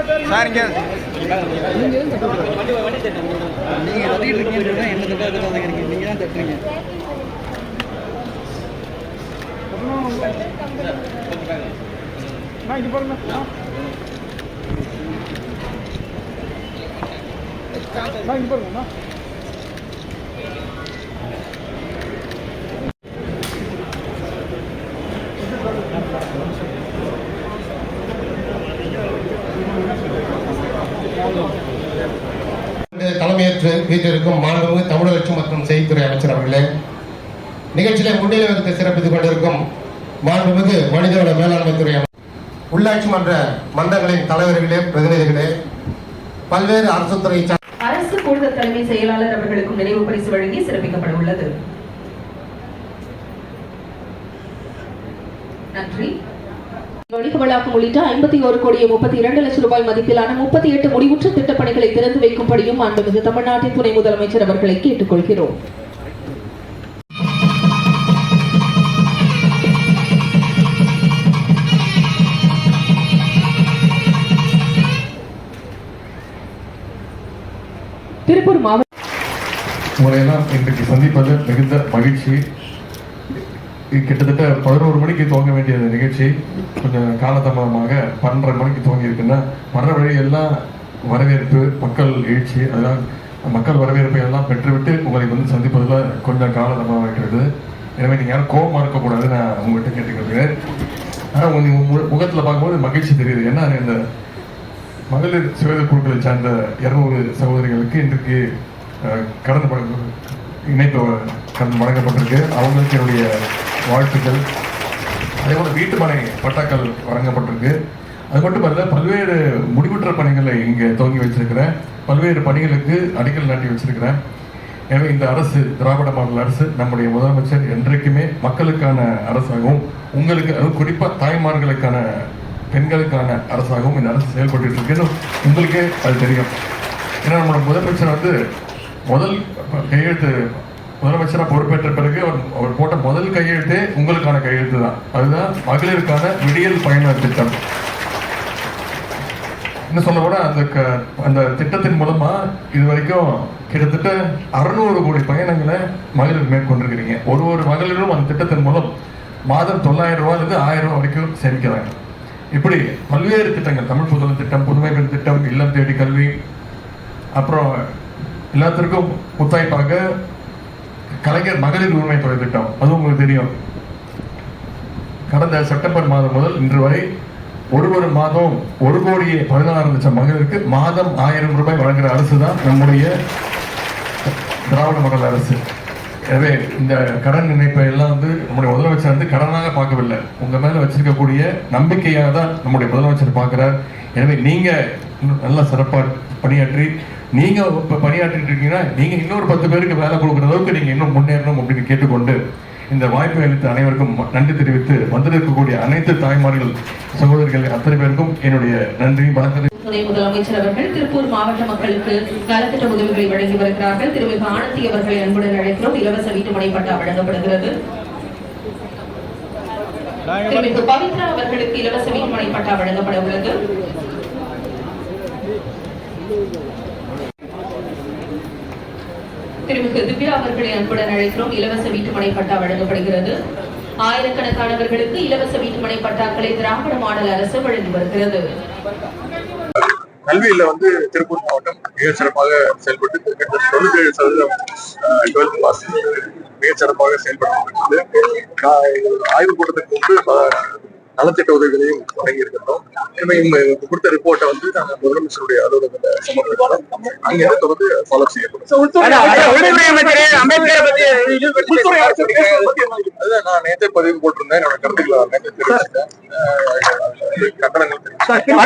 Sir இங்கே நீங்கள் தட்டிட்டு இருக்கீங்க, என்ன தட்டாதுக்காக நீங்கள் தான் தட்டுறீங்க. இது பாருங்க. இது பாருங்க. தலைமையேற்று வீட்டிற்கும் மாண்புமிகு தமிழக மற்றும் செய்தித்துறை அமைச்சர் அவர்களே, நிகழ்ச்சியில முன்னிலை வகுத்து சிறப்பித்துக் கொண்டிருக்கும் மாண்புமிகு மனிதவள மேலாண்மை துறை உள்ளாட்சி மன்ற மன்றங்களின் தலைவர்களே, பிரதிநிதிகளே, பல்வேறு அரசு துறை அரசு கூடுதல் தலைமை செயலாளர் அவர்களுக்கும் நினைவு பரிசு வழங்கி சிறப்பிக்கப்பட உள்ளது. நன்றி. வணிக வளாகம் உள்ளிட்ட 51,32,00,000 ரூபாய் மதிப்பிலான 38 முடிவுற்ற திட்டப்பணிகளை திறந்து வைக்கும்படியும் மாண்புமிகு தமிழ்நாட்டின் துணை முதலமைச்சர் அவர்களை கேட்டுக் கொள்கிறோம். திருப்பூர் மாவட்ட உங்களையெல்லாம் இன்றைக்கு சந்திப்பது மிகுந்த மகிழ்ச்சி. கிட்டத்தட்ட 11 மணிக்கு துவங்க வேண்டிய நிகழ்ச்சி கொஞ்சம் காலதாமதமாக 12:30 மணிக்கு துவங்கி இருக்குன்னா, வர்ற வழியெல்லாம் வரவேற்பு, மக்கள் எழுச்சி, அதெல்லாம் மக்கள் வரவேற்பை எல்லாம் பெற்றுவிட்டு உங்களை வந்து சந்திப்பதில் கொஞ்சம் காலதாமதமாக இருக்கிறது. எனவே நீங்கள் யாரும் கோபமாக இருக்கக்கூடாது, நான் உங்கள்கிட்ட கேட்டுக்கிறேன். ஆனால் உங்கள் முகத்தில் பார்க்கும்போது மகிழ்ச்சி தெரியுது. ஏன்னா இந்த மகளிர் சுய குழுக்களை சார்ந்த 200 சகோதரிகளுக்கு இன்றைக்கு இணைப்பு வழங்கப்பட்டிருக்கு. அவங்களுக்கு என்னுடைய வாழ்த்துக்கள். அதே போல வீட்டுமனை பட்டாக்கள் வழங்கப்பட்டிருக்கு. அது மட்டுமல்ல, பல்வேறு முடிவுற்ற பணிகளை இங்கே துவங்கி வச்சிருக்கிறேன். பல்வேறு பணிகளுக்கு அடிக்கல் நாட்டி வச்சிருக்கிறேன். எனவே இந்த அரசு, திராவிட மாடல் அரசு, நம்முடைய முதலமைச்சர் என்றைக்குமே மக்களுக்கான அரசாகவும், உங்களுக்கு அதுவும் குறிப்பாக தாய்மார்களுக்கான, பெண்களுக்கான அரசாகவும் இந்த அரசு செயல்பட்டு இருக்குன்னு உங்களுக்கே அது தெரியும். ஏன்னா நம்மளோட முதலமைச்சர் வந்து முதல் கையெழுத்து, முதலமைச்சராக பொறுப்பேற்ற பிறகு அவர் போட்ட முதல் கையெழுத்தே உங்களுக்கான கையெழுத்து தான். அதுதான் மகளிருக்கான விடியல் பயண திட்டம். இன்னும் சொல்ல கூட அந்த திட்டத்தின் மூலமா இது வரைக்கும் கிட்டத்தட்ட 600 கோடி பயணங்களை மகளிர் மேற்கொண்டிருக்கிறீங்க. ஒரு மகளிரும் அந்த திட்டத்தின் மூலம் மாதம் 900 ரூபாயிலிருந்து 1000 ரூபாய் வரைக்கும் சேமிக்கிறாங்க. இப்படி பல்வேறு திட்டங்கள், தமிழ் புதல் திட்டம், புதுமை பெண் திட்டம், இல்லம் தேடி கல்வி, அப்புறம் எல்லாத்திற்கும் முத்தாய்ப்பாக கலைஞர் மகளிர் உரிமை தொகை திட்டம், அது உங்களுக்கு தெரியும். கடந்த செப்டம்பர் மாதம் முதல் இன்று வரை ஒரு மாதம் 1,16,00,000 மகளிருக்கு மாதம் 1000 ரூபாய் வழங்குகிற அரசு தான் நம்முடைய திராவிட மாடல் அரசு. எனவே இந்த கடன் இணைப்பை எல்லாம் வந்து நம்முடைய முதலமைச்சர் வந்து கடனாக பார்க்கவில்லை, உங்க மேல வச்சிருக்கக்கூடிய நம்பிக்கையாக தான் நம்முடைய முதலமைச்சர் பார்க்கிறார். எனவே நீங்க நல்லா சிறப்பாக பணியாற்றி, நீங்க பணியாற்றிட்டு இருக்கீங்கன்னா நீங்க இன்னொரு 10 பேருக்கு வேலை கொடுக்குற அளவுக்கு நீங்க இன்னும் முன்னேறணும் அப்படின்னு கேட்டுக்கொண்டு, இந்த வாய்ப்பை அளித்த அனைவருக்கும் நன்றி தெரிவித்து, வந்திருக்கக்கூடிய அனைத்து தாய்மார்கள், சகோதரிகள் அத்தனை பேருக்கும் என்னுடைய நன்றி, வணக்கத்தை. துணை முதலமைச்சர் அவர்கள் திருப்பூர் மாவட்ட மக்களுக்கு நலத்திட்ட உதவிகளை வழங்கி வருகிறார்கள். திருமிகு ஆனந்தி அவர்களை அன்புடன் அழைக்கிறோம். இலவச வீட்டுமனை பட்டா வழங்கப்படுகிறது. திருமிகு பவித்ரா அவர்களுக்கு இலவச வீட்டுமனை பட்டா வழங்கப்பட உள்ளது. திருமிகு திவ்யா அவர்களை அன்புடன் அழைக்கிறோம். இலவச வீட்டுமனை பட்டா வழங்கப்படுகிறது. ஆயிரக்கணக்கானவர்களுக்கு இலவச வீட்டுமனை பட்டாக்களை திராவிட மாடல் அரசு வழங்கி வருகிறது. கல்வியில வந்து திருப்பூர் மாவட்டம் மிக சிறப்பாக செயல்பட்டு 97% 12th பாஸ் மிக சிறப்பாக செயல்பட்டு ஆய்வு கூட்டத்துக்கு முன்பு நலத்திட்ட உதவிகளையும் வழங்கி இருக்கிறோம். கொடுத்த ரிப்போர்ட்டை வந்து நாங்கள் முதலமைச்சருடைய அலுவலகத்தில் சமர்ப்பிக்கிறோம். அங்கிருந்து தொடர்ந்து ஃபாலோ செய்யப்படும். நான் நேற்று பதிவு போட்டிருந்தேன், என்னோட கருத்துக்களை நேற்று தெரிவிச்சிட்டேன். கண்டனங்கள் தெரிவிச்சிட்டேன்.